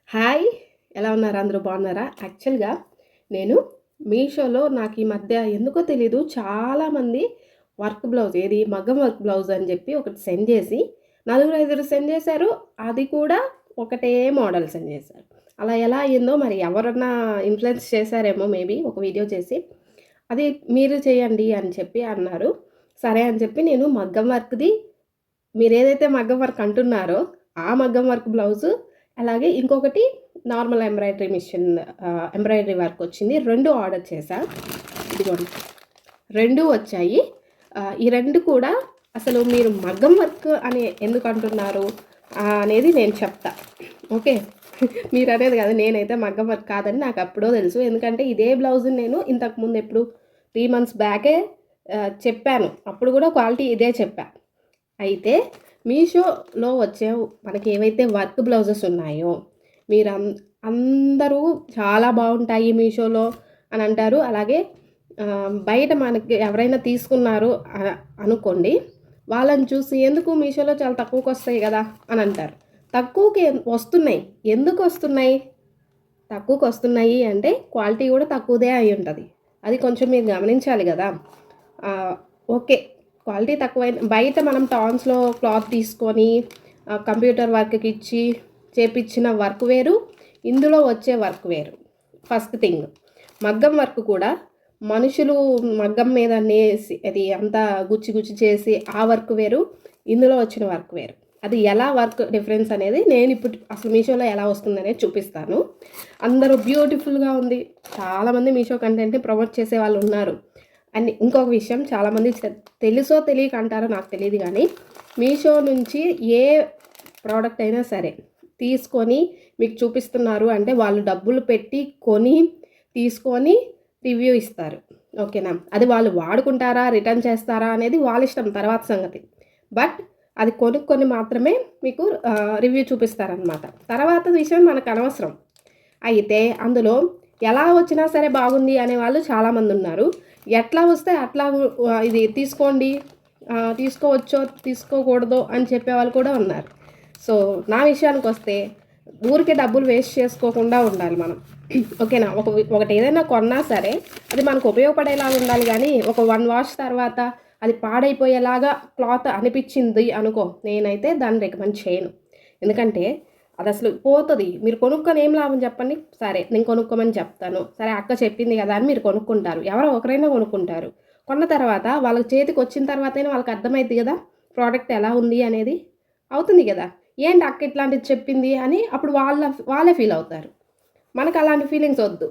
Hi! ఎలా ఉన్నారు? అందరూ బాగున్నారా? యాక్చువల్‌గా నేను మీషోలో నాకు ఈ మధ్య ఎందుకో తెలీదు చాలామంది వర్క్ బ్లౌజ్ ఏది మగ్గం వర్క్ బ్లౌజ్ అని చెప్పి ఒకటి సెండ్ చేసి, నలుగురు, ఐదుగురు సెండ్ చేశారు. అది కూడా ఒకటే మోడల్ సెండ్ చేశారు. అలా ఎలా అయ్యిందో మరి ఎవరన్నా ఇన్‌ఫ్లుయెన్స్ చేశారేమో మేబీ ఒక వీడియో చేసి, అది మీరు చేయండి అని చెప్పి అన్నారు. సరే అని చెప్పి నేను మగ్గం వర్క్‌ది మీరేదైతే మగ్గం వర్క్ అంటున్నారో, ఆ మగ్గం వర్క్ బ్లౌజు, అలాగే ఇంకొకటి నార్మల్ ఎంబ్రాయిడరీ వర్క్ వచ్చింది. 2 ఆర్డర్ చేశా. ఇదిగోండి 2 వచ్చాయి. ఈ 2 కూడా అసలు మీరు మగ్గం వర్క్ అని ఎందుకు అంటున్నారు అనేది నేను చెప్తా. ఓకే. మీరనేది కాదు. నేనైతే మగ్గం వర్క్ కాదని నాకు అప్పుడో తెలుసు. ఎందుకంటే ఇదే బ్లౌజ్‌ని నేను ఇంతకుముందు ఎప్పుడు 3 మంత్స్ బ్యాకే చెప్పాను. అప్పుడు కూడా క్వాలిటీ ఇదే చెప్పా. అయితే మీషోలో వచ్చే మనకి ఏవైతే వర్క్ బ్లౌజెస్ ఉన్నాయో మీరు అందరూ చాలా బాగుంటాయి మీషోలో అని అంటారు. అలాగే బయట మనకి ఎవరైనా తీసుకున్నారు అనుకోండి, వాళ్ళని చూసి ఎందుకు మీషోలో చాలా తక్కువకి వస్తాయి కదా అని అంటారు. తక్కువకి వస్తున్నాయి. ఎందుకు వస్తున్నాయి? తక్కువకి వస్తున్నాయి అంటే క్వాలిటీ కూడా తక్కువదే అయి ఉంటుంది. అది కొంచెం మీరు గమనించాలి కదా. ఓకే, క్వాలిటీ తక్కువైన బయట మనం టౌన్స్లో క్లాత్ తీసుకొని కంప్యూటర్ వర్క్కి ఇచ్చి చేపించిన వర్క్ వేరు, ఇందులో వచ్చే వర్క్ వేరు. ఫస్ట్ థింగ్, మగ్గం వర్క్ కూడా మనుషులు మగ్గం మీద నేసి అది అంతా గుచ్చి గుచ్చి చేసి ఆ వర్క్ వేరు, ఇందులో వచ్చిన వర్క్ వేరు. అది ఎలా వర్క్ డిఫరెన్స్ అనేది నేను ఇప్పుడు అసలు మీషోలో ఎలా వస్తుంది అనేది చూపిస్తాను. అందరూ బ్యూటిఫుల్గా ఉంది, చాలామంది మీషో కంటెంట్ని ప్రమోట్ చేసే వాళ్ళు ఉన్నారు. అండ్ ఇంకొక విషయం, చాలామంది తెలుసో తెలియక అంటారో నాకు తెలియదు, కానీ మీషో నుంచి ఏ ప్రోడక్ట్ అయినా సరే తీసుకొని మీకు చూపిస్తున్నారు అంటే వాళ్ళు డబ్బులు పెట్టి కొని తీసుకొని రివ్యూ ఇస్తారు. ఓకేనా? అది వాళ్ళు వాడుకుంటారా రిటర్న్ చేస్తారా అనేది వాళ్ళ ఇష్టం, తర్వాత సంగతి. బట్ అది కొనుక్కొని మాత్రమే మీకు రివ్యూ చూపిస్తారనమాట. తర్వాత విషయం మనకు అనవసరం. అయితే అందులో ఎలా వచ్చినా సరే బాగుంది అనేవాళ్ళు చాలామంది ఉన్నారు. ఎట్లా వస్తే అట్లా ఇది తీసుకోండి, తీసుకోవచ్చో తీసుకోకూడదో అని చెప్పేవాళ్ళు కూడా ఉన్నారు. సో నా విషయానికి వస్తే ఊరికే డబ్బులు వేస్ట్ చేసుకోకుండా ఉండాలి మనం. ఓకేనా? ఒకటి ఏదైనా కొన్నా సరే అది మనకు ఉపయోగపడేలాగా ఉండాలి, కానీ ఒక 1 వాష్ తర్వాత అది పాడైపోయేలాగా క్లాత్ అనిపించింది అనుకో, నేనైతే దాన్ని రికమెండ్ చేయను. ఎందుకంటే అది అసలు పోతుంది. మీరు కొనుక్కొని ఏం లాభం చెప్పండి? సరే నేను కొనుక్కోమని చెప్తాను, సరే అక్క చెప్పింది కదా అని మీరు కొనుక్కుంటారు. ఎవరో ఒకరైనా కొనుక్కుంటారు. కొన్న తర్వాత వాళ్ళ చేతికి వచ్చిన తర్వాతైనా వాళ్ళకి అర్థమైంది కదా ప్రోడక్ట్ ఎలా ఉంది అనేది. అవుతుంది కదా. ఏంటి అక్క ఇట్లాంటిది చెప్పింది అని అప్పుడు వాళ్ళే ఫీల్ అవుతారు. మనకు అలాంటి ఫీలింగ్స్ వద్దు.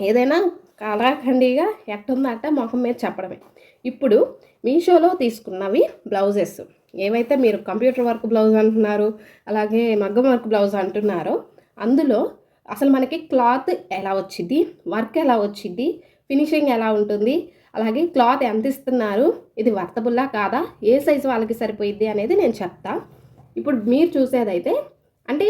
ఏదైనా కళాఖండిగా ఎట్టుందో అట్ట మొహం మీద చెప్పడమే. ఇప్పుడు మీషోలో తీసుకున్నవి బ్లౌజెస్ ఏవైతే మీరు కంప్యూటర్ వర్క్ బ్లౌజ్ అంటున్నారు, అలాగే మగ్గం వర్క్ బ్లౌజ్ అంటున్నారో, అందులో అసలు మనకి క్లాత్ ఎలా వచ్చింది, వర్క్ ఎలా వచ్చింది, ఫినిషింగ్ ఎలా ఉంటుంది, అలాగే క్లాత్ ఎంత ఇస్తున్నారు, ఇది వర్తబుల్లా కాదా, ఏ సైజు వాళ్ళకి సరిపోయిద్ది అనేది నేను చెప్తా. ఇప్పుడు మీరు చూసేదైతే అంటే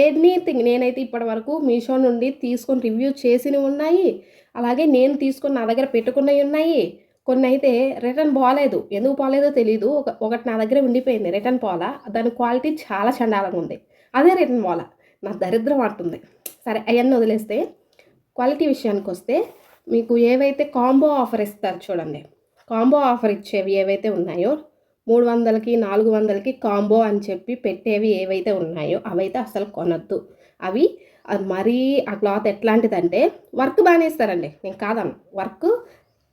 ఎనీథింగ్, నేనైతే ఇప్పటి వరకు మీషో నుండి తీసుకొని రివ్యూ చేసినవి ఉన్నాయి, అలాగే నేను తీసుకొని నా దగ్గర పెట్టుకున్నవి ఉన్నాయి. కొన్ని అయితే రిటర్న్ పోలేదు. ఎందుకు పోలేదో తెలీదు. ఒకటి నా దగ్గర ఉండిపోయింది, రిటర్న్ పోలా. దాని క్వాలిటీ చాలా చండాలంగా ఉంది, అదే రిటర్న్ పోలా. నా దరిద్రం అంటుంది. సరే అవన్నీ వదిలేస్తే క్వాలిటీ విషయానికి వస్తే, మీకు ఏవైతే కాంబో ఆఫర్ ఇస్తారు చూడండి, కాంబో ఆఫర్ ఇచ్చేవి ఏవైతే ఉన్నాయో 300కి 400కి కాంబో అని చెప్పి పెట్టేవి ఏవైతే ఉన్నాయో అవైతే అసలు కొనొద్దు. అవి మరీ ఆ క్లాత్ ఎట్లాంటిదంటే వర్క్ బాగానే ఇస్తారండి, నేను కాదను. వర్క్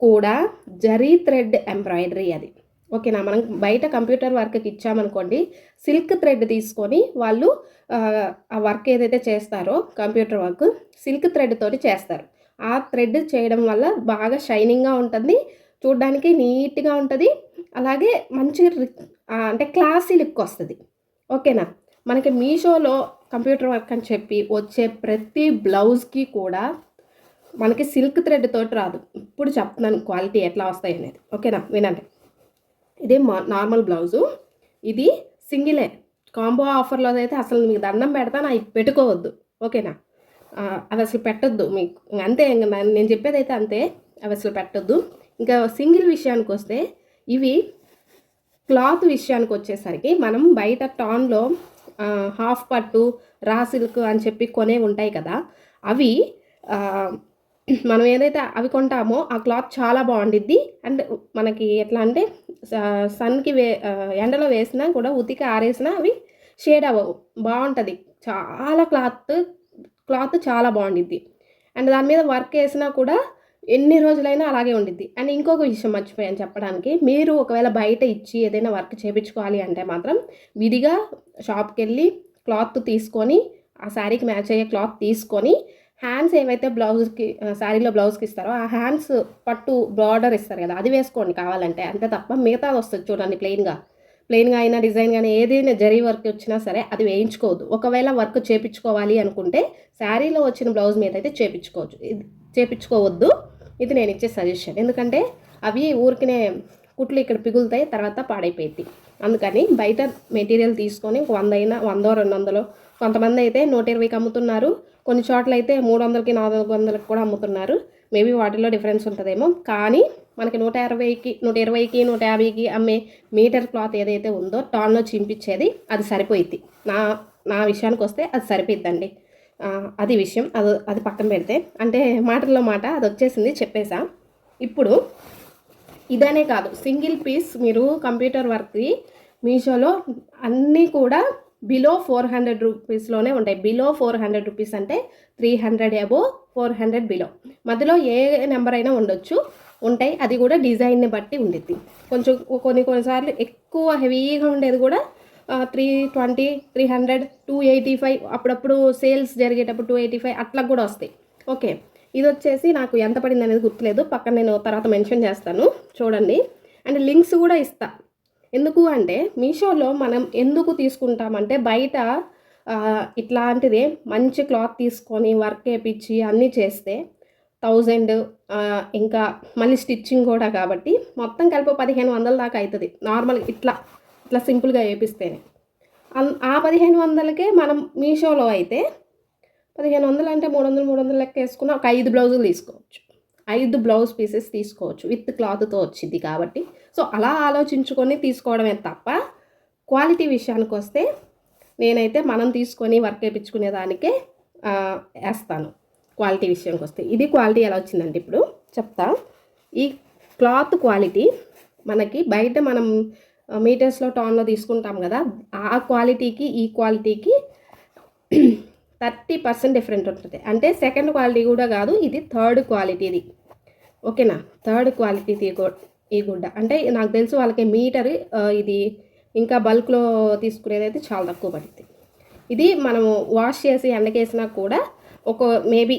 కూడా జరీ థ్రెడ్ ఎంబ్రాయిడరీ అది. ఓకేనా? మనం బయట కంప్యూటర్ వర్క్కి ఇచ్చామనుకోండి, సిల్క్ థ్రెడ్ తీసుకొని వాళ్ళు ఆ వర్క్ ఏదైతే చేస్తారో కంప్యూటర్ వర్క్ సిల్క్ థ్రెడ్ తోటి చేస్తారు. ఆ థ్రెడ్ చేయడం వల్ల బాగా షైనింగ్గా ఉంటుంది, చూడ్డానికి నీట్గా ఉంటుంది, అలాగే మంచిగా అంటే క్లాసీ లుక్ వస్తుంది. ఓకేనా? మనకి మీషోలో కంప్యూటర్ వర్క్ అని చెప్పి వచ్చే ప్రతి బ్లౌజ్కి కూడా మనకి సిల్క్ థ్రెడ్ తోటి రాదు. ఇప్పుడు చెప్తున్నాను క్వాలిటీ ఎట్లా వస్తాయి అనేది. ఓకేనా? వినండి. ఇదే నార్మల్ బ్లౌజు, ఇది సింగిలే. కాంబో ఆఫర్లో అయితే అసలు మీకు దండం పెడతాను, అవి పెట్టుకోవద్దు. ఓకేనా? అవి అసలు పెట్టొద్దు మీకు. అంతే, నేను చెప్పేది అయితే అంతే, అవి అసలు పెట్టొద్దు. ఇంకా సింగిల్ విషయానికి వస్తే, ఇవి క్లాత్ విషయానికి వచ్చేసరికి మనం బయట టాన్లో హాఫ్ పట్టు, రా సిల్క్ అని చెప్పి కొనేవి ఉంటాయి కదా, అవి మనం ఏదైతే అవి కొంటామో ఆ క్లాత్ చాలా బాగుండిద్ది. అండ్ మనకి ఎట్లా అంటే సన్కి ఎండలో వేసినా కూడా ఉతికి ఆరేసినా అవి షేడ్ అవ్వవు, బాగుంటుంది. చాలా క్లాత్ చాలా బాగుండిద్ది. అండ్ దాని మీద వర్క్ వేసినా కూడా ఎన్ని రోజులైనా అలాగే ఉండిద్ది. అండ్ ఇంకొక విషయం మర్చిపోయాను చెప్పడానికి, మీరు ఒకవేళ బయట ఇచ్చి ఏదైనా వర్క్ చేయించుకోవాలి అంటే మాత్రం విడిగా షాప్కి వెళ్ళి క్లాత్ తీసుకొని, ఆ శారీకి మ్యాచ్ అయ్యే క్లాత్ తీసుకొని, హ్యాండ్స్ ఏవైతే శారీలో బ్లౌజ్కి ఇస్తారో ఆ హ్యాండ్స్ పట్టు బార్డర్ ఇస్తారు కదా, అది వేసుకోండి కావాలంటే. అంతే తప్ప మిగతాది వస్తుంది చూడండి ప్లెయిన్గా అయినా డిజైన్ కానీ ఏదైనా జరీ వర్క్ వచ్చినా సరే అది వేయించుకోవద్దు. ఒకవేళ వర్క్ చేయించుకోవాలి అనుకుంటే శారీలో వచ్చిన బ్లౌజ్ మీద అయితే చేయించుకోవద్దు. ఇది నేను ఇచ్చే సజెషన్. ఎందుకంటే అవి ఊరికినే కుట్లు ఇక్కడ పిగులుతాయి, తర్వాత పాడైపోయింది. అందుకని బయట మెటీరియల్ తీసుకొని 100 అయినా 100 200, కొంతమంది అయితే 120కి అమ్ముతున్నారు, కొన్ని చోట్ల అయితే 300కి 400కి కూడా అమ్ముతున్నారు. మేబీ వాటిలో డిఫరెన్స్ ఉంటుందేమో. కానీ మనకి 120కి 150కి అమ్మే మీటర్ క్లాత్ ఏదైతే ఉందో టాన్లో చింపించేది, అది సరిపోయిద్ది. నా విషయానికి వస్తే అది సరిపోయిద్దండి. అది విషయం. అది పక్కన పెడితే, అంటే మాటల్లో మాట అది వచ్చేసింది, చెప్పేసా. ఇప్పుడు ఇదనే కాదు, సింగిల్ పీస్ మీరు కంప్యూటర్ వర్క్కి మీషోలో అన్నీ కూడా బిలో 400 రూపీస్లోనే ఉంటాయి. బిలో 400 రూపీస్ అంటే 300 అబోవ్, 400 బిలో, మధ్యలో ఏ నెంబర్ అయినా ఉంటాయి. అది కూడా డిజైన్ని బట్టి ఉండిద్ది. కొంచెం కొన్నిసార్లు ఎక్కువ హెవీగా ఉండేది కూడా 320, 300, 285, అప్పుడప్పుడు సేల్స్ జరిగేటప్పుడు 285 అట్లా కూడా వస్తాయి. ఓకే, ఇది వచ్చేసి నాకు ఎంత పడింది అనేది గుర్తులేదు, పక్కన నేను తర్వాత మెన్షన్ చేస్తాను చూడండి. అండ్ లింక్స్ కూడా ఇస్తా. ఎందుకు అంటే మీషోలో మనం ఎందుకు తీసుకుంటామంటే, బయట ఇట్లాంటిదే మంచి క్లాత్ తీసుకొని వర్క్ వేయించి అన్నీ చేస్తే 1000, ఇంకా మళ్ళీ స్టిచ్చింగ్ కూడా కాబట్టి మొత్తం కలిపి 1500 దాకా అవుతుంది నార్మల్ ఇట్లా సింపుల్గా వేపిస్తేనే. ఆ 1500కే మనం మీషోలో అయితే 1500 అంటే 300 లెక్క వేసుకున్న ఒక 5 బ్లౌజులు తీసుకోవచ్చు, 5 బ్లౌజ్ పీసెస్ తీసుకోవచ్చు విత్ క్లాత్తో వచ్చింది కాబట్టి. సో అలా ఆలోచించుకొని తీసుకోవడమే తప్ప క్వాలిటీ విషయానికి వస్తే నేనైతే మనం తీసుకొని వర్క్ వేయించుకునే దానికే వేస్తాను. క్వాలిటీ విషయానికి వస్తే ఇది క్వాలిటీ ఎలా వచ్చిందంటే ఇప్పుడు చెప్తా. ఈ క్లాత్ క్వాలిటీ మనకి బయట మనం మీటర్స్లో టాన్లో తీసుకుంటాం కదా, ఆ క్వాలిటీకి ఈ క్వాలిటీకి 30% డిఫరెంట్ ఉంటుంది. అంటే సెకండ్ క్వాలిటీ కూడా కాదు, ఇది థర్డ్ క్వాలిటీది. ఓకేనా, థర్డ్ క్వాలిటీ ఈ గుడ్డ. అంటే నాకు తెలుసు వాళ్ళకి మీటర్ ఇది ఇంకా బల్క్లో తీసుకునేదైతే చాలా తక్కువ పడుతుంది. ఇది మనము వాష్ చేసి ఎండకేసినా కూడా మేబీ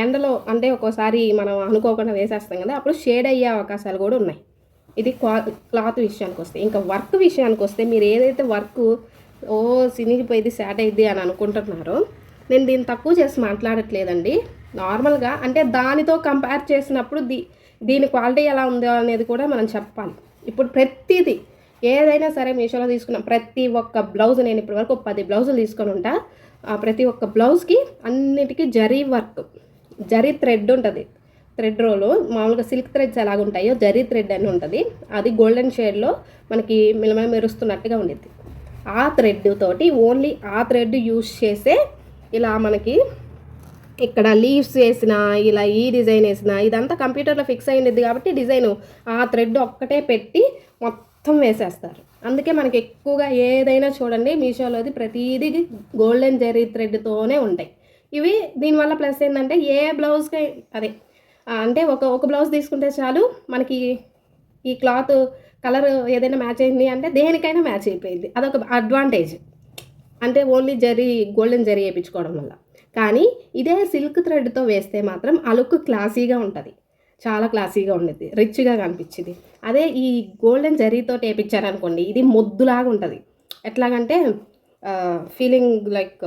ఎండలో అంటే ఒక్కోసారి మనం అనుకోకుండా వేసేస్తాం కదా, అప్పుడు షేడ్ అయ్యే అవకాశాలు కూడా ఉన్నాయి. ఇది క్లాత్ విషయానికి వస్తే. ఇంకా వర్క్ విషయానికి వస్తే, మీరు ఏదైతే వర్క్ సినిగిపోయింది శాట్ అయ్యిద్ది అని అనుకుంటున్నారో, నేను దీన్ని తక్కువ చేసి మాట్లాడట్లేదండి. నార్మల్గా అంటే దానితో కంపేర్ చేసినప్పుడు దీని క్వాలిటీ ఎలా ఉందో అనేది కూడా మనం చెప్పాలి. ఇప్పుడు ప్రతిదీ ఏదైనా సరే మీషోలో తీసుకున్న ప్రతి ఒక్క బ్లౌజ్, నేను ఇప్పటివరకు 10 బ్లౌజులు తీసుకొని ఉంటా. ప్రతి ఒక్క బ్లౌజ్కి అన్నిటికీ జరీ థ్రెడ్ ఉంటుంది. థ్రెడ్ రోలు మామూలుగా సిల్క్ థ్రెడ్స్ ఎలాగుంటాయో జరీ థ్రెడ్ అని ఉంటుంది. అది గోల్డెన్ షేడ్లో మనకి మెరుస్తున్నట్టుగా ఉండిద్ది. ఆ థ్రెడ్ తోటి ఓన్లీ ఆ థ్రెడ్ యూజ్ చేసే ఇలా మనకి ఇక్కడ లీవ్స్ వేసిన, ఇలా ఈ డిజైన్ వేసిన, ఇదంతా కంప్యూటర్లో ఫిక్స్ అయ్యింది కాబట్టి డిజైను ఆ థ్రెడ్ ఒక్కటే పెట్టి మొత్తం వేసేస్తారు. అందుకే మనకి ఎక్కువగా ఏదైనా చూడండి మీషోలోది ప్రతిదీ గోల్డెన్ జరీ థ్రెడ్తోనే ఉంటాయి. ఇవి దీనివల్ల ప్లస్ ఏంటంటే ఏ బ్లౌజ్కి అదే అంటే ఒక బ్లౌజ్ తీసుకుంటే చాలు మనకి ఈ క్లాత్ కలర్ ఏదైనా మ్యాచ్ అయింది అంటే దేనికైనా మ్యాచ్ అయిపోయింది. అదొక అడ్వాంటేజ్. అంటే ఓన్లీ గోల్డెన్ జరీ వేయించుకోవడం వల్ల. కానీ ఇదే సిల్క్ థ్రెడ్తో వేస్తే మాత్రం ఆ లుక్ క్లాసీగా ఉంటుంది, చాలా క్లాసీగా ఉండేది, రిచ్గా కనిపించింది. అదే ఈ గోల్డెన్ జరీతో వేయించారనుకోండి, ఇది మొద్దులాగా ఉంటుంది. ఎట్లాగంటే ఫీలింగ్ లైక్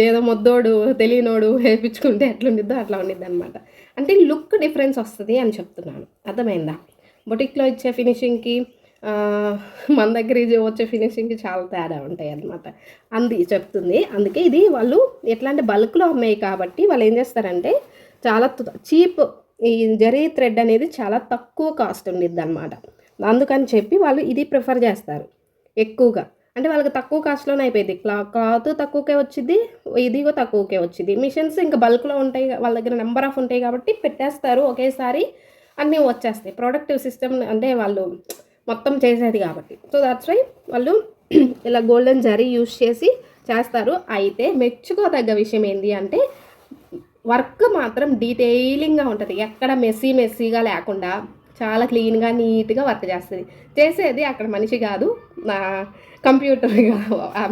ఏదో మొద్దోడు తెలియనోడు వేయించుకుంటే ఎట్లుండిద్దో అట్లా ఉండిద్ది అనమాట. అంటే లుక్ డిఫరెన్స్ వస్తుంది అని చెప్తున్నాను, అర్థమైందా? బొటిక్లో ఇచ్చే ఫినిషింగ్కి మన దగ్గర వచ్చే ఫినిషింగ్కి చాలా తేడా ఉంటాయి అన్నమాట. చెప్తుంది. అందుకే ఇది వాళ్ళు ఎట్లా అంటే బల్క్లో అమ్మాయి కాబట్టి వాళ్ళు ఏం చేస్తారంటే చాలా చీప్, ఈ జరీ థ్రెడ్ అనేది చాలా తక్కువ కాస్ట్ ఉండిద్ది అనమాట. అందుకని చెప్పి వాళ్ళు ఇది ప్రిఫర్ చేస్తారు ఎక్కువగా. అంటే వాళ్ళకి తక్కువ కాస్ట్‌లోనే అయిపోయిద్ది. క్లాత్ తక్కువకే వచ్చిద్ది. ఇది కూడా తక్కువకే వచ్చిద్ది. మిషన్స్ ఇంకా బల్క్‌లో ఉంటాయి. వాళ్ళ దగ్గర నంబర్ ఆఫ్ ఉంటాయి కాబట్టి పెట్టేస్తారు ఒకేసారి అన్నీ వచ్చేస్తాయి. ప్రొడక్టివ్ సిస్టమ్ అంటే వాళ్ళు మొత్తం చేసేది కాబట్టి. సో, దట్స్ వై వాళ్ళు ఇలా గోల్డెన్ జరీ యూజ్ చేసి చేస్తారు. అయితే మెచ్చుకోదగ్గ విషయం ఏంది అంటే వర్క్ మాత్రం డీటెయిలింగ్‌గా ఉంటది. ఎక్కడ మెస్సీగా లేకుండా చాలా క్లీన్‌గా, నీట్‌గా వర్క్ చేస్తది. చేసేది అక్కడ మనిషి కాదు. నా కంప్యూటర్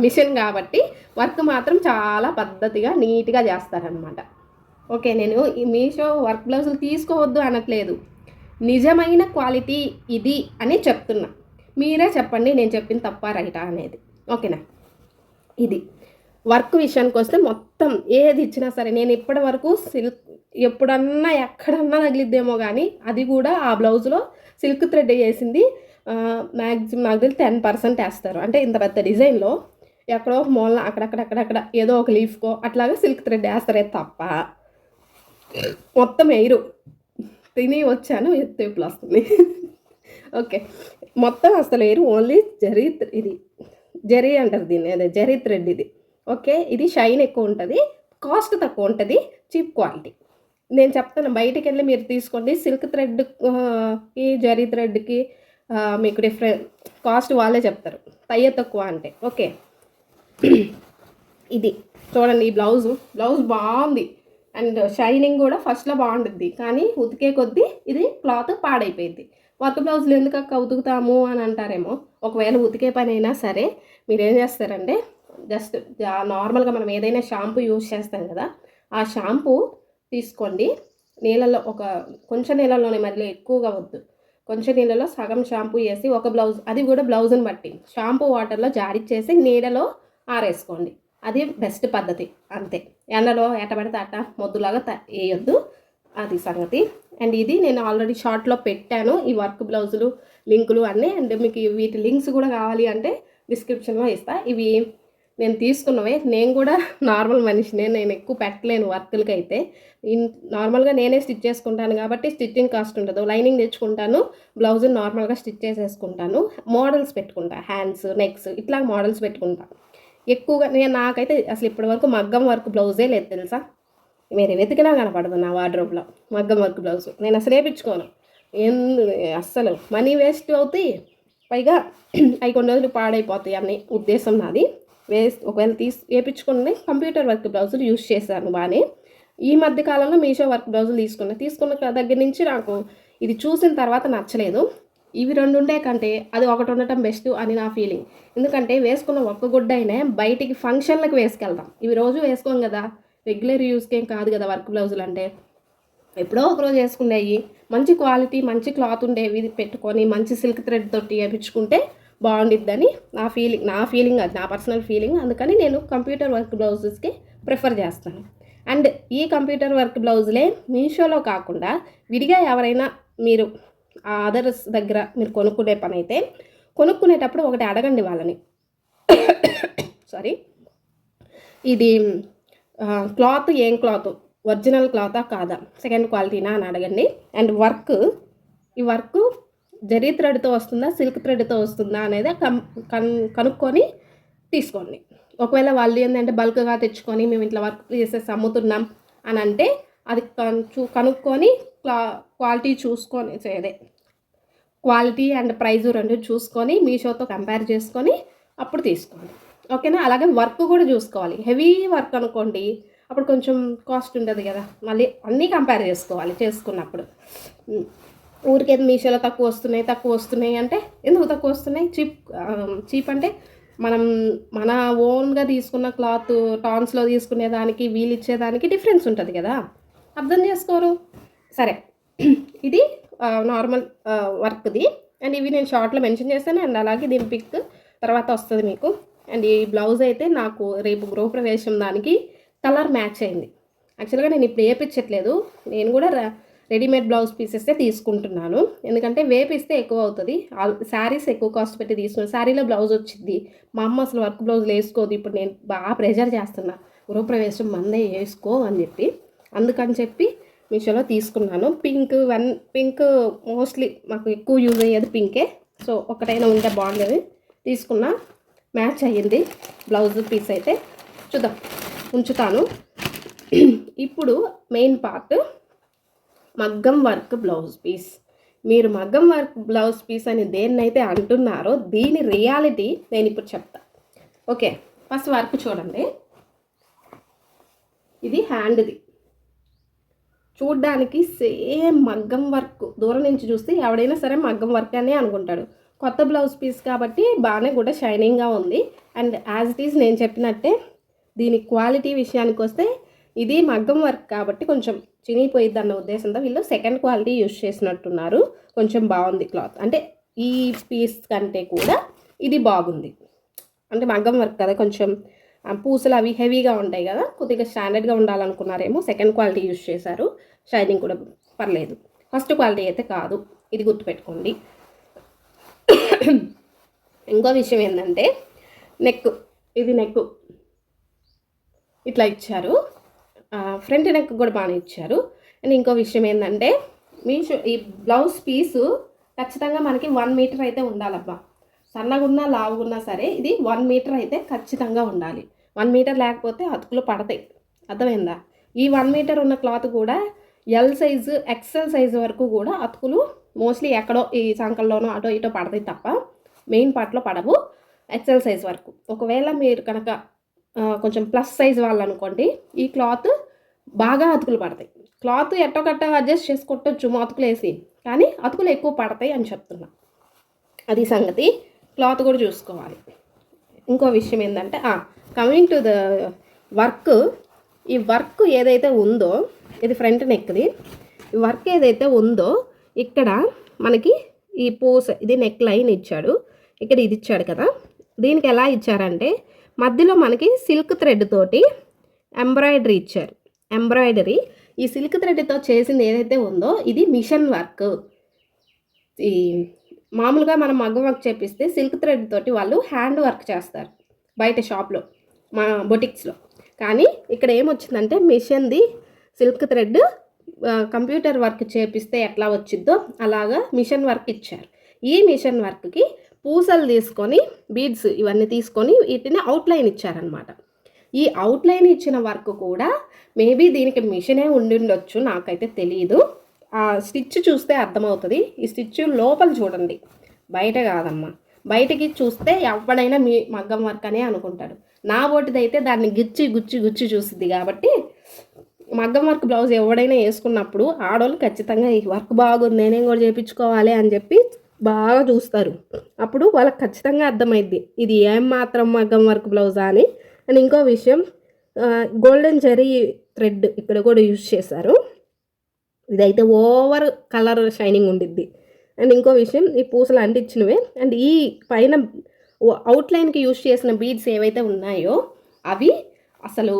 మిషన్ కాబట్టి వర్క్ మాత్రం చాలా పద్ధతిగా, నీట్‌గా చేస్తారనమాట. ఓకే. నేను ఈ మీషో వర్క్ బ్లౌజులు తీసుకోవద్దు అనట్లేదు. నిజమైన క్వాలిటీ ఇది అని చెప్తున్నా. మీరే చెప్పండి నేను చెప్పింది తప్పా, రైటా అనేది. ఓకేనా? ఇది. వర్క్ విషయానికొస్తే మొత్తం ఏది ఇచ్చినా సరే నేను ఇప్పటి వరకు ఎప్పుడన్నా ఎక్కడన్నా తగిలిద్దేమో కానీ అది కూడా ఆ బ్లౌజ్లో సిల్క్ థ్రెడ్ వేసింది మ్యాక్సిమం నాకు తెలిసి 10% వేస్తారు. అంటే ఇంత పెద్ద డిజైన్లో ఎక్కడో ఒక మూలన అక్కడక్కడ ఏదో ఒక లీఫ్కో అట్లాగా సిల్క్ థ్రెడ్ వేస్తారే తప్ప మొత్తం వేయరు. తిని వచ్చాను ఎత్తేపులు వస్తుంది. ఓకే. మొత్తం అసలు వేయరు. ఓన్లీ జరీ అంటారు దీన్ని, అదే జరీ థ్రెడ్ ఇది. ఓకే. ఇది షైన్ ఎక్కువ ఉంటుంది, కాస్ట్ తక్కువ ఉంటుంది, చీప్ క్వాలిటీ. నేను చెప్తాను బయటికెళ్ళి మీరు తీసుకోండి. సిల్క్ థ్రెడ్కి జరీ థ్రెడ్కి మీకు కాస్ట్ వాళ్ళే చెప్తారు, తయ్య తక్కువ అంటే. ఓకే. ఇది చూడండి, ఈ బ్లౌజ్ బాగుంది అండ్ షైనింగ్ కూడా ఫస్ట్లో బాగుంటుంది, కానీ ఉతికే కొద్దీ ఇది క్లాత్ పాడైపోయింది. వర్క్ బ్లౌజులు ఎందుకు ఉతుకుతాము అని అంటారేమో. ఒకవేళ ఉతికే పని అయినా సరే మీరు ఏం చేస్తారంటే జస్ట్ నార్మల్గా మనం ఏదైనా షాంపూ యూజ్ చేస్తాం కదా, ఆ షాంపూ తీసుకోండి. నీళ్ళల్లో కొంచెం నీళ్ళలోనే, మళ్ళీ ఎక్కువగా వద్దు, కొంచెం నీళ్ళలో సగం షాంపూ వేసి ఒక బ్లౌజ్, అది కూడా బ్లౌజ్ని బట్టి షాంపూ వాటర్లో జాడిచ్చేసి నీళ్ళలో ఆరేసుకోండి. అది బెస్ట్ పద్ధతి. అంతే. ఎండలో ఎట్టబడితే అట్ట మొద్దులాగా వేయొద్దు, అది సంగతి. అండ్ ఇది నేను ఆల్రెడీ షార్ట్లో పెట్టాను ఈ వర్క్ బ్లౌజులు లింకులు అన్నీ. అండ్ మీకు వీటి లింక్స్ కూడా కావాలి అంటే డిస్క్రిప్షన్లో ఇస్తా. ఇవి నేను తీసుకున్నవే. నేను కూడా నార్మల్ మనిషినే, నేను ఎక్కువ పెట్టలేను వర్కులకి అయితే. నార్మల్గా నేనే స్టిచ్ చేసుకుంటాను కాబట్టి స్టిచ్చింగ్ కాస్ట్ ఉండదు. లైనింగ్ తెచ్చుకుంటాను, బ్లౌజ్ నార్మల్గా స్టిచ్ చేసేసుకుంటాను, మోడల్స్ పెట్టుకుంటా, హ్యాండ్స్, నెక్స్ ఇట్లా మోడల్స్ పెట్టుకుంటా ఎక్కువగా. నాకైతే అసలు ఇప్పటివరకు మగ్గం వర్క్ బ్లౌజే లేదు తెలుసా. మీరు వెతికినా కనపడదు నా వార్డ్రోబ్లో మగ్గం వర్క్ బ్లౌజ్. నేను అసలు వేయించుకోను, అస్సలు మనీ వేస్ట్ అవుతాయి, పైగా అవి కొన్ని రోజులు పాడైపోతాయి అనే ఉద్దేశం నాది. ఒకవేళ వేయించుకుని కంప్యూటర్ వర్క్ బ్లౌజులు యూజ్ చేశాను బాగానే. ఈ మధ్య కాలంలో మీషో వర్క్ బ్లౌజులు తీసుకున్న దగ్గర నుంచి నాకు ఇది చూసిన తర్వాత నచ్చలేదు. ఇవి రెండు ఉండే కంటే అది ఒకటి ఉండటం బెస్ట్ అని నా ఫీలింగ్. ఎందుకంటే వేసుకున్న ఒక్క గుడ్డ అయినా బయటికి ఫంక్షన్లకు వేసుకెళ్తాం. ఇవి రోజు వేసుకోం కదా, రెగ్యులర్ యూస్కి ఏం కాదు కదా వర్క్ బ్లౌజులు అంటే. ఎప్పుడో ఒకరోజు వేసుకునేవి, మంచి క్వాలిటీ మంచి క్లాత్ ఉండేవి పెట్టుకొని మంచి సిల్క్ థ్రెడ్ తోటి వేయించుకుంటే బాగుండిద్దని నా ఫీలింగ్ అది నా పర్సనల్ ఫీలింగ్. అందుకని నేను కంప్యూటర్ వర్క్ బ్లౌజెస్కి ప్రిఫర్ చేస్తాను. అండ్ ఈ కంప్యూటర్ వర్క్ బ్లౌజులే మీషోలో కాకుండా విడిగా ఎవరైనా మీరు అదర్స్ దగ్గర మీరు కొనుక్కునే పని అయితే కొనుక్కునేటప్పుడు ఒకటి అడగండి వాళ్ళని, సారీ, ఇది క్లాత్ ఏం క్లాత్, ఒరిజినల్ క్లాతా కాదా, సెకండ్ క్వాలిటీనా అని అడగండి. అండ్ ఈ వర్క్ జరీ థ్రెడ్తో వస్తుందా సిల్క్ థ్రెడ్తో వస్తుందా అనేది కనుక్కొని తీసుకోండి. ఒకవేళ వాళ్ళు ఏంటంటే బల్క్గా తెచ్చుకొని మేము ఇట్లా వర్క్ చేసేసి అమ్ముతున్నాం అని అంటే అది కనుక్కొని క్వాలిటీ చూసుకొని క్వాలిటీ అండ్ ప్రైజు రెండు చూసుకొని మీషోతో కంపేర్ చేసుకొని అప్పుడు తీసుకోండి. ఓకేనా? అలాగే వర్క్ కూడా చూసుకోవాలి. హెవీ వర్క్ అనుకోండి అప్పుడు కొంచెం కాస్ట్ ఉంటుంది కదా, మళ్ళీ అన్నీ కంపేర్ చేసుకున్నప్పుడు ఊరికే మీషోలో తక్కువ వస్తున్నాయి అంటే ఎందుకు తక్కువ వస్తున్నాయి? చీప్ అంటే మన ఓన్గా తీసుకున్న క్లాత్ టాన్స్లో తీసుకునేదానికి వీళ్ళు ఇచ్చేదానికి డిఫరెన్స్ ఉంటుంది కదా, అర్థం చేసుకోరు. సరే, ఇది నార్మల్ వర్క్ది. అండ్ ఇవి నేను షార్ట్లో మెన్షన్ చేస్తాను. అండ్ అలాగే దీని పిక్ తర్వాత వస్తుంది మీకు. అండ్ ఈ బ్లౌజ్ అయితే నాకు రేపు గృహప్రవేశం దానికి కలర్ మ్యాచ్ అయింది. యాక్చువల్గా నేను ఇప్పుడు వేపించట్లేదు, నేను కూడా రెడీమేడ్ బ్లౌజ్ పీసెస్ే తీసుకుంటున్నాను. ఎందుకంటే వేపిస్తే ఎక్కువ అవుతుంది, శారీస్ ఎక్కువ కాస్ట్ పెట్టి తీసుకున్నాను. శారీలో బ్లౌజ్ వచ్చింది, మా అమ్మ అసలు వర్క్ బ్లౌజులు వేసుకోదు. ఇప్పుడు నేను బాగా ప్రెజర్ చేస్తున్నా, గృహప్రవేశం మందే వేసుకో అని చెప్పి, అందుకని చెప్పి మీషోలో తీసుకున్నాను. పింక్ మోస్ట్లీ మాకు ఎక్కువ యూజ్ అయ్యేది పింకే, సో ఒకటైనా ఉంటే బాగుండేది తీసుకున్నా. మ్యాచ్ అయ్యింది బ్లౌజ్ పీస్ అయితే. చూద్దాం, ఉంచుతాను. ఇప్పుడు మెయిన్ పార్ట్ మగ్గం వర్క్ బ్లౌజ్ పీస్. మీరు మగ్గం వర్క్ బ్లౌజ్ పీస్ అని దేన్నైతే అంటున్నారో దీని రియాలిటీ నేను ఇప్పుడు చెప్తా. ఓకే, ఫస్ట్ వర్క్ చూడండి. ఇది హ్యాండ్ది. చూడ్డానికి సేమ్ మగ్గం వర్క్. దూరం నుంచి చూస్తే ఎవడైనా సరే మగ్గం వర్క్ అనే అనుకుంటాడు. కొత్త బ్లౌజ్ పీస్ కాబట్టి బాగానే కూడా షైనింగ్గా ఉంది. అండ్ యాజ్ ఇట్ ఈజ్ నేను చెప్పినట్టే దీని క్వాలిటీ విషయానికి వస్తే ఇది మగ్గం వర్క్ కాబట్టి కొంచెం చినిగిపోయిద్ది అన్న ఉద్దేశంతో వీళ్ళు సెకండ్ క్వాలిటీ యూజ్ చేసినట్టున్నారు. కొంచెం బాగుంది క్లాత్. అంటే ఈ పీస్ కంటే కూడా ఇది బాగుంది. అంటే మగ్గం వర్క్ కదా, కొంచెం పూసలు అవి హెవీగా ఉంటాయి కదా, కొద్దిగా స్టాండర్డ్గా ఉండాలనుకున్నారేమో సెకండ్ క్వాలిటీ యూజ్ చేశారు. షైనింగ్ కూడా పర్లేదు. ఫస్ట్ క్వాలిటీ అయితే కాదు, ఇది గుర్తుపెట్టుకోండి. ఇంకో విషయం ఏంటంటే నెక్. ఇది నెక్ ఇట్లా ఇచ్చారు. ఫ్రంట్ నెక్ కూడా బాగానే ఇచ్చారు. అండ్ ఇంకో విషయం ఏంటంటే ఈ బ్లౌజ్ పీసు ఖచ్చితంగా మనకి 1 మీటర్ అయితే ఉండాలబ్బా. సన్నగున్నా లావుగున్నా సరే ఇది 1 మీటర్ అయితే ఖచ్చితంగా ఉండాలి. 1 మీటర్ లేకపోతే అతుకులు పడతాయి. అర్థమైందా? ఈ 1 మీటర్ ఉన్న క్లాత్ కూడా ఎల్ సైజు ఎక్సెల్ సైజు వరకు కూడా అతుకులు మోస్ట్లీ ఎక్కడో ఈ సంకల్లోనో అటో ఇటో పడతాయి తప్ప మెయిన్ పార్ట్లో పడవు. ఎక్సెల్ సైజ్ వరకు. ఒకవేళ మీరు కనుక కొంచెం ప్లస్ సైజ్ వాళ్ళు అనుకోండి, ఈ క్లాత్ బాగా అతుకులు పడతాయి. క్లాత్ ఎట్టో కట్ట అడ్జస్ట్ చేసి కొట్టొచ్చు అతుకులు వేసి, కానీ అతుకులు ఎక్కువ పడతాయి అని చెప్తున్నా. అది సంగతి. క్లాత్ కూడా చూసుకోవాలి. ఇంకో విషయం ఏంటంటే కమింగ్ టు ద వర్క్. ఈ వర్క్ ఏదైతే ఉందో ఇది ఫ్రంట్ నెక్ది. ఈ వర్క్ ఏదైతే ఉందో ఇక్కడ మనకి ఈ పూస, ఇది నెక్ లైన్ ఇచ్చాడు. ఇక్కడ ఇది ఇచ్చాడు కదా, దీనికి ఎలా ఇచ్చారంటే మధ్యలో మనకి సిల్క్ థ్రెడ్ తోటి ఎంబ్రాయిడరీ ఇచ్చారు. ఎంబ్రాయిడరీ ఈ సిల్క్ థ్రెడ్తో చేసింది ఏదైతే ఉందో ఇది మిషన్ వర్క్. ఈ మామూలుగా మనం మగ్గం వర్క్ చేపిస్తే సిల్క్ థ్రెడ్ తోటి వాళ్ళు హ్యాండ్ వర్క్ చేస్తారు బయట షాప్లో, మా బొటిక్స్లో. కానీ ఇక్కడ ఏమొచ్చిందంటే మిషన్ది సిల్క్ థ్రెడ్ కంప్యూటర్ వర్క్ చేపిస్తే ఎట్లా వచ్చిద్దో అలాగా మిషన్ వర్క్ ఇచ్చారు. ఈ మిషన్ వర్క్కి పూసలు తీసుకొని బీడ్స్ ఇవన్నీ తీసుకొని వీటిని అవుట్లైన్ ఇచ్చారనమాట. ఈ అవుట్లైన్ ఇచ్చిన వర్క్ కూడా మేబీ దీనికి మిషనే ఉండిండొచ్చు, నాకైతే తెలియదు. ఆ స్టిచ్ చూస్తే అర్థమవుతుంది. ఈ స్టిచ్ లోపల చూడండి, బయట కాదమ్మా. బయటకి చూస్తే ఎవడైనా మీ మగ్గం వర్క్ అనే అనుకుంటాడు. నా బోటిదైతే దాన్ని గుచ్చి గుచ్చి గుచ్చి చూసిద్ది. కాబట్టి మగ్గం వర్క్ బ్లౌజ్ ఎవడైనా వేసుకున్నప్పుడు ఆడవాళ్ళు ఖచ్చితంగా ఈ వర్క్ బాగుంది నేనేం కూడా చేయించుకోవాలి అని చెప్పి బాగా చూస్తారు. అప్పుడు వాళ్ళకి ఖచ్చితంగా అర్థమైద్ది ఇది ఏం మాత్రం మగ్గం వర్క్ బ్లౌజా అని. అండ్ ఇంకో విషయం, గోల్డెన్ జెరీ థ్రెడ్ ఇక్కడ కూడా యూజ్ చేశారు. ఇదైతే ఓవర్ కలర్ షైనింగ్ ఉండిద్ది. అండ్ ఇంకో విషయం, ఈ పూసలు అంటించినవే. అండ్ ఈ పైన అవుట్లైన్కి యూజ్ చేసిన బీడ్స్ ఏవైతే ఉన్నాయో అవి అసలు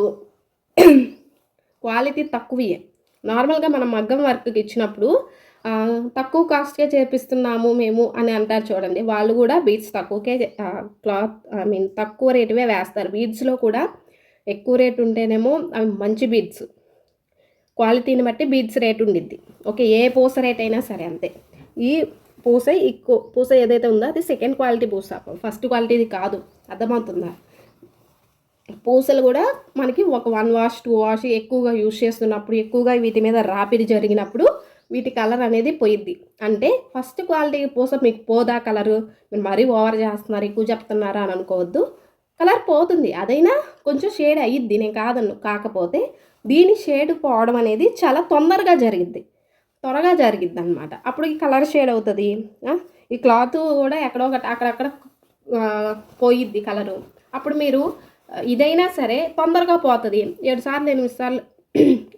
క్వాలిటీ తక్కువే. నార్మల్గా మనం మగ్గం వర్క్కి ఇచ్చినప్పుడు తక్కువ కాస్ట్కే చేపిస్తున్నాము మేము అని అంటారు చూడండి, వాళ్ళు కూడా బీడ్స్ తక్కువకే క్లాత్ తక్కువ రేటువే వేస్తారు. బీడ్స్లో కూడా ఎక్కువ రేటు ఉంటేనేమో అవి మంచి బీడ్స్, క్వాలిటీని బట్టి బీడ్స్ రేట్ ఉండిద్ది. ఓకే, ఏ పూస రేట్ అయినా సరే అంతే. ఈ పూస ఏదైతే ఉందో అది సెకండ్ క్వాలిటీ పూస, ఫస్ట్ క్వాలిటీది కాదు. అర్థమవుతుందా? పూసలు కూడా మనకి ఒక 1 వాష్ 2 వాష్ ఎక్కువగా యూజ్ చేస్తున్నప్పుడు, ఎక్కువగా వీటి మీద రాపిడి జరిగినప్పుడు వీటి కలర్ అనేది పోయిద్ది. అంటే ఫస్ట్ క్వాలిటీ పూస మీకు పోదా కలరు? మీరు మరీ ఓవర్ చేస్తున్నారు, ఎక్కువ చెప్తున్నారా అని అనుకోవద్దు. కలర్ పోతుంది, అదైనా కొంచెం షేడ్ అయ్యిద్ది, నేను కాదన్ను. కాకపోతే దీని షేడ్ పోవడం అనేది చాలా త్వరగా జరిగిద్ది అనమాట. అప్పుడు ఈ కలర్ షేడ్ అవుతుంది. ఈ క్లాత్ కూడా ఎక్కడో ఒకటి అక్కడక్కడ పోయిద్ది కలరు. అప్పుడు మీరు ఇదైనా సరే తొందరగా పోతుంది. 7 సార్లు 8 సార్లు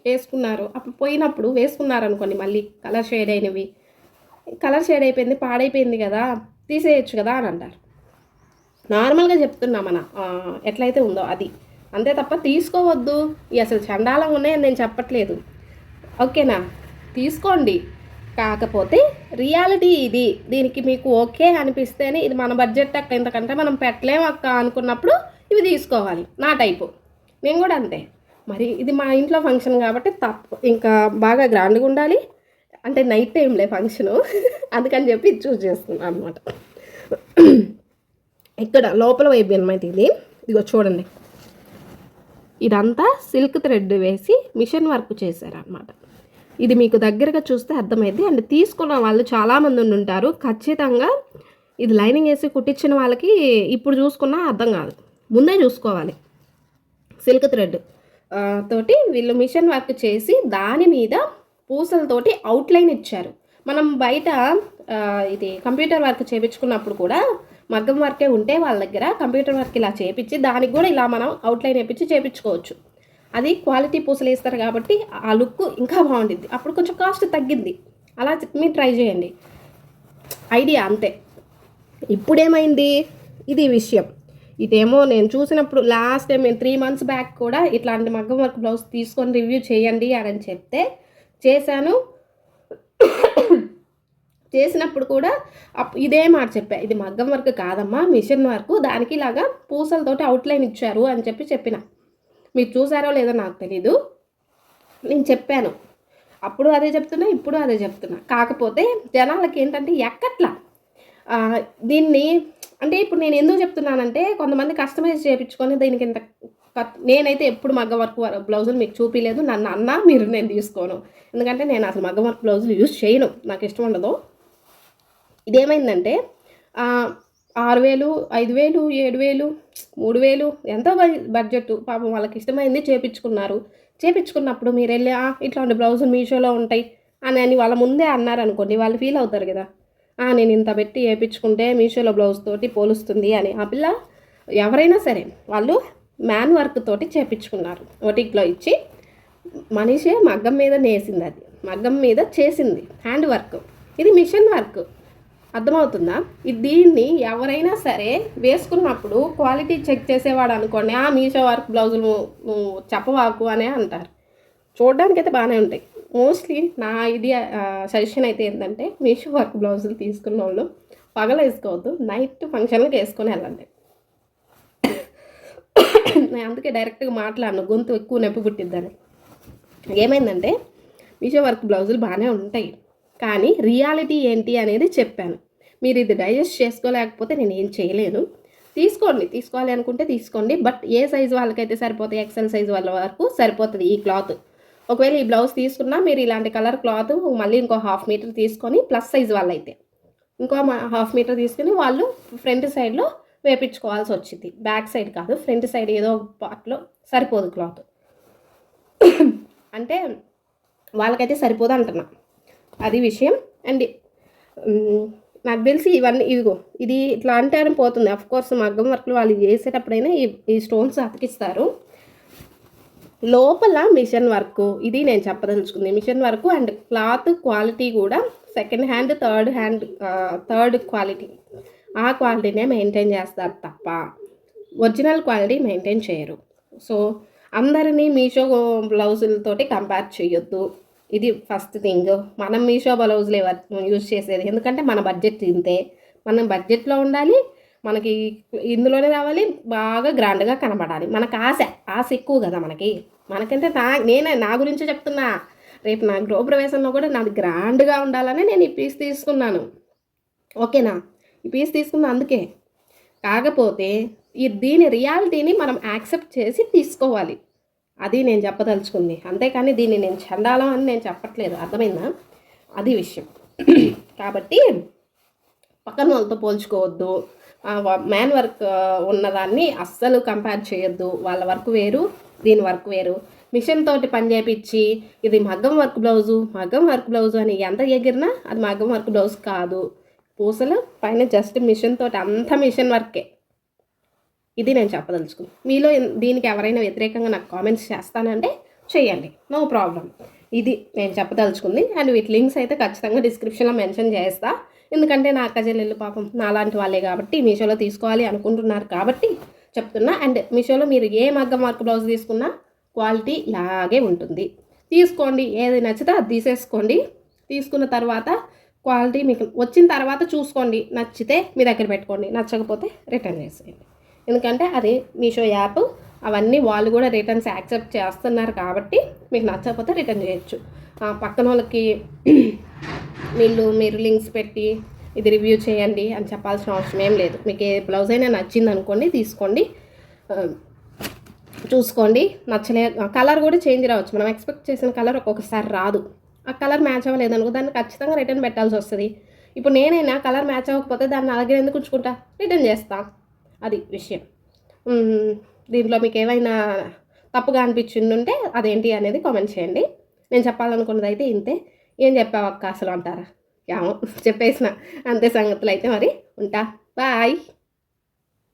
వేసుకున్నారు, అప్పుడు పోయినప్పుడు వేసుకున్నారు అనుకోండి, మళ్ళీ కలర్ షేడ్ అయినవి, కలర్ షేడ్ అయిపోయింది పాడైపోయింది కదా తీసేయచ్చు కదా అని అంటారు. నార్మల్గా చెప్తున్నా మన ఎట్లయితే ఉందో అది, అంతే తప్ప తీసుకోవద్దు ఇవి అసలు చండాలం ఉన్నాయని నేను చెప్పట్లేదు. ఓకేనా, తీసుకోండి. కాకపోతే రియాలిటీ ఇది. దీనికి మీకు ఓకే అనిపిస్తేనే, ఇది మన బడ్జెట్ అక్క ఇంతకంటే మనం పెట్టలేము అక్క అనుకున్నప్పుడు ఇవి తీసుకోవాలి. నా టైపు నేను కూడా అంతే. మరి ఇది మా ఇంట్లో ఫంక్షన్ కాబట్టి ఇంకా బాగా గ్రాండ్గా ఉండాలి అంటే నైట్ టైంలే ఫంక్షను, అందుకని చెప్పి ఇది చూస్ చేస్తున్నాను అనమాట. ఇక్కడ లోపల వైపు అనమాట ఇది. ఇదిగో చూడండి, ఇదంతా సిల్క్ థ్రెడ్ వేసి మిషన్ వర్క్ చేశారనమాట. ఇది మీకు దగ్గరగా చూస్తే అర్థమైంది. అండ్ తీసుకున్న వాళ్ళు చాలామంది ఉంటారు. ఖచ్చితంగా ఇది లైనింగ్ వేసి కుట్టించిన వాళ్ళకి ఇప్పుడు చూసుకున్నా అర్థం కాదు, ముందే చూసుకోవాలి. సిల్క్ థ్రెడ్ తోటి వీళ్ళు మిషన్ వర్క్ చేసి దాని మీద పూసలతోటి అవుట్లైన్ ఇచ్చారు. మనం బయట ఇది కంప్యూటర్ వర్క్ చేయించుకున్నప్పుడు కూడా మగ్గం వర్కే ఉంటే వాళ్ళ దగ్గర కంప్యూటర్ వర్క్ ఇలా చేయించి దానికి కూడా ఇలా మనం అవుట్లైన్ వేయించి చేయించుకోవచ్చు. అది క్వాలిటీ పూసలు వేస్తారు కాబట్టి ఆ లుక్ ఇంకా బాగుంటుంది. అప్పుడు కొంచెం కాస్ట్ తగ్గింది. అలా మీరు ట్రై చేయండి, ఐడియా అంతే. ఇప్పుడేమైంది ఇది విషయం. ఇదేమో నేను చూసినప్పుడు లాస్ట్ టైం నేను 3 months బ్యాక్ కూడా ఇట్లాంటి మగ్గం వర్క్ బ్లౌజ్ తీసుకొని రివ్యూ చేయండి అని చెప్తే చేశాను. చేసినప్పుడు కూడా ఇదే మాట చెప్పా, ఇది మగ్గం వర్క్ కాదమ్మా మిషన్ వర్క్, దానికి ఇలాగా పూసలతోటి అవుట్లైన్ ఇచ్చారు అని చెప్పిన. మీరు చూసారో లేదో నాకు తెలీదు, నేను చెప్పాను అప్పుడు అదే చెప్తున్నా, ఇప్పుడు అదే చెప్తున్నా. కాకపోతే జనాలకి ఏంటంటే ఎక్కట్లా దీన్ని. అంటే ఇప్పుడు నేను ఎందుకు చెప్తున్నానంటే కొంతమంది కస్టమైజ్ చేయించుకొని దీనికి ఇంత నేనైతే ఎప్పుడు మగ్గం వర్క్ బ్లౌజులు మీకు చూపించలేదు. నన్ను అన్నా మీరు నేను తీసుకోను, ఎందుకంటే నేను అసలు మగ్గం వర్క్ బ్లౌజులు యూజ్ చేయను, నాకు ఇష్టం ఉండదు. ఇదేమైందంటే 6,000, 5,000, 7,000, 3,000 ఎంతో బడ్జెట్ పాపం వాళ్ళకి ఇష్టమైంది చేపించుకున్నప్పుడు మీరు వెళ్ళి ఇట్లాంటి బ్లౌజులు మీషోలో ఉంటాయి అని వాళ్ళ ముందే అన్నారనుకోండి, వాళ్ళు ఫీల్ అవుతారు కదా, నేను ఇంత పెట్టి వేయించుకుంటే మీషోలో బ్లౌజ్ తోటి పోలుస్తుంది అని. ఆ పిల్ల ఎవరైనా సరే వాళ్ళు మ్యాన్ వర్క్ తోటి చేయించుకున్నారు, ఒటిక్లో ఇచ్చి మనిషే మగ్గం మీద నేసింది, అది మగ్గం మీద చేసింది హ్యాండ్ వర్క్. ఇది మిషన్ వర్క్, అర్థమవుతుందా? దీన్ని ఎవరైనా సరే వేసుకున్నప్పుడు క్వాలిటీ చెక్ చేసేవాడు అనుకోండి, మీషో వర్క్ బ్లౌజులు నువ్వు చెప్పవాకు అనే అంటారు. చూడడానికి అయితే బాగానే ఉంటాయి. మోస్ట్లీ నా ఐడియా సజెషన్ అయితే ఏంటంటే మీషో వర్క్ బ్లౌజులు తీసుకున్న వాళ్ళు పగలు వేసుకోవద్దు, నైట్ ఫంక్షన్లకు వేసుకొని వెళ్ళండి. నేను అందుకే డైరెక్ట్గా మాట్లాడను, గొంతు ఎక్కువ నొప్పి పుట్టిద్దని. ఏమైందంటే మీషో వర్క్ బ్లౌజులు బాగానే ఉంటాయి, కానీ రియాలిటీ ఏంటి అనేది చెప్పాను. మీరు ఇది డైజెస్ట్ చేసుకోలేకపోతే నేను ఏం చేయలేను. తీసుకోవాలి అనుకుంటే తీసుకోండి, బట్ ఏ సైజు వాళ్ళకైతే సరిపోతాయి, ఎక్సెల్ సైజు వాళ్ళ వరకు సరిపోతుంది ఈ క్లాత్. ఒకవేళ ఈ బ్లౌజ్ తీసుకున్నా మీరు ఇలాంటి కలర్ క్లాత్ మళ్ళీ ఇంకో 1/2 మీటర్ తీసుకొని, ప్లస్ సైజు వాళ్ళైతే ఇంకో 1/2 మీటర్ తీసుకుని వాళ్ళు ఫ్రంట్ సైడ్లో వేపించుకోవాల్సి వచ్చింది. బ్యాక్ సైడ్ కాదు, ఫ్రంట్ సైడ్ ఏదో పార్ట్లో సరిపోదు క్లాత్. అంటే వాళ్ళకైతే సరిపోదు అంటున్నా, అది విషయం. అండ్ నాకు తెలిసి ఇదిగో ఇది ఇట్లా అంటే అని పోతుంది. అఫ్కోర్స్ మగ్గం వర్క్లు వాళ్ళు చేసేటప్పుడైనా ఈ స్టోన్స్ అతికిస్తారు. లోపల మిషన్ వర్క్, ఇది నేను చెప్పదలుచుకుంది. Machine work and cloth quality కూడా సెకండ్ హ్యాండ్, థర్డ్ క్వాలిటీ, ఆ క్వాలిటీనే మెయింటైన్ చేస్తారు తప్ప ఒరిజినల్ క్వాలిటీ మెయింటైన్ చేయరు. సో అందరినీ మీషో బ్లౌజులతోటి కంపేర్ చేయొద్దు, ఇది ఫస్ట్ థింగ్. మనం మీషో బ్లౌజులు యూజ్ చేసేది ఎందుకంటే మన బడ్జెట్ ఇంతే, మనం బడ్జెట్లో ఉండాలి, మనకి ఇందులోనే రావాలి, బాగా గ్రాండ్గా కనబడాలి. మనకు ఆశ ఎక్కువ కదా మనకంటే నా గురించి చెప్తున్నా. రేపు నా గృహప్రవేశంలో కూడా నాది గ్రాండ్గా ఉండాలని నేను ఈ పీస్ తీసుకున్నాను, ఓకేనా? ఈ పీస్ తీసుకున్నా అందుకే. కాకపోతే దీని రియాలిటీని మనం యాక్సెప్ట్ చేసి తీసుకోవాలి, అది నేను చెప్పదలుచుకుంది. అంతేకాని దీన్ని నేను చండాలం అని నేను చెప్పట్లేదు, అర్థమైందా? అది విషయం. కాబట్టి పక్కన వాళ్ళతో పోల్చుకోవద్దు, మ్యాన్ వర్క్ ఉన్నదాన్ని అస్సలు కంపేర్ చేయొద్దు. వాళ్ళ వర్క్ వేరు, దీని వర్క్ వేరు. మిషన్ తోటి పని చేయించి ఇది మగ్గం వర్క్ బ్లౌజు అని ఎంత ఎగిరినా అది మగ్గం వర్క్ బ్లౌజ్ కాదు. పూసలు పైన జస్ట్ మిషన్ తోటి అంత మిషన్ వర్కే. ఇది నేను చెప్పదలుచుకుంది. మీలో దీనికి ఎవరైనా వ్యతిరేకంగా నాకు కామెంట్స్ చేస్తానంటే చేయండి, నో ప్రాబ్లం. ఇది నేను చెప్పదలుచుకుంది. అండ్ వీటి లింక్స్ అయితే ఖచ్చితంగా డిస్క్రిప్షన్లో మెన్షన్ చేస్తా, ఎందుకంటే నా అక్క చెల్లెళ్ళు పాపం నాలాంటి వాళ్ళే కాబట్టి మీషోలో తీసుకోవాలి అనుకుంటున్నారు కాబట్టి చెప్తున్నా. అండ్ మీషోలో మీరు ఏ మగ్గం వర్క్ బ్లౌజ్ తీసుకున్నా క్వాలిటీ ఇలాగే ఉంటుంది. తీసుకోండి, ఏది నచ్చితే అది తీసేసుకోండి. తీసుకున్న తర్వాత క్వాలిటీ మీకు వచ్చిన తర్వాత చూసుకోండి, నచ్చితే మీ దగ్గర పెట్టుకోండి, నచ్చకపోతే రిటర్న్ చేసేయండి. ఎందుకంటే అది మీషో యాప్, అవన్నీ వాళ్ళు కూడా రిటర్న్స్ యాక్సెప్ట్ చేస్తున్నారు కాబట్టి మీకు నచ్చకపోతే రిటర్న్ చేయొచ్చు. పక్కన వాళ్ళకి మీరు లింక్స్ పెట్టి ఇది రివ్యూ చేయండి అని చెప్పాల్సిన అవసరం ఏం లేదు. మీకు ఏ బ్లౌజ్ అయినా నచ్చింది అనుకోండి, తీసుకోండి, చూసుకోండి. నచ్చలే కలర్ కూడా చేంజ్ రావచ్చు. మనం ఎక్స్పెక్ట్ చేసిన కలర్ ఒక్కొక్కసారి రాదు. ఆ కలర్ మ్యాచ్ అవ్వలేదనుకో దాన్ని ఖచ్చితంగా రిటర్న్ పెట్టాల్సి వస్తుంది. ఇప్పుడు నేనైనా కలర్ మ్యాచ్ అవ్వకపోతే దాన్ని అలాగే ఎందుకు ఉంచుకుంటా, రిటర్న్ చేస్తా. అది విషయం. దీంట్లో మీకు ఏమైనా తప్పుగా అనిపించింది ఉంటే అదేంటి అనేది కామెంట్ చేయండి. నేను చెప్పాలనుకున్నది అయితే ఇంతే. ఏం చెప్పావు అక్క అసలు అంటారా? ఏమో చెప్పేసిన, అంతే సంగతులు అయితే. మరి ఉంటా, బాయ్.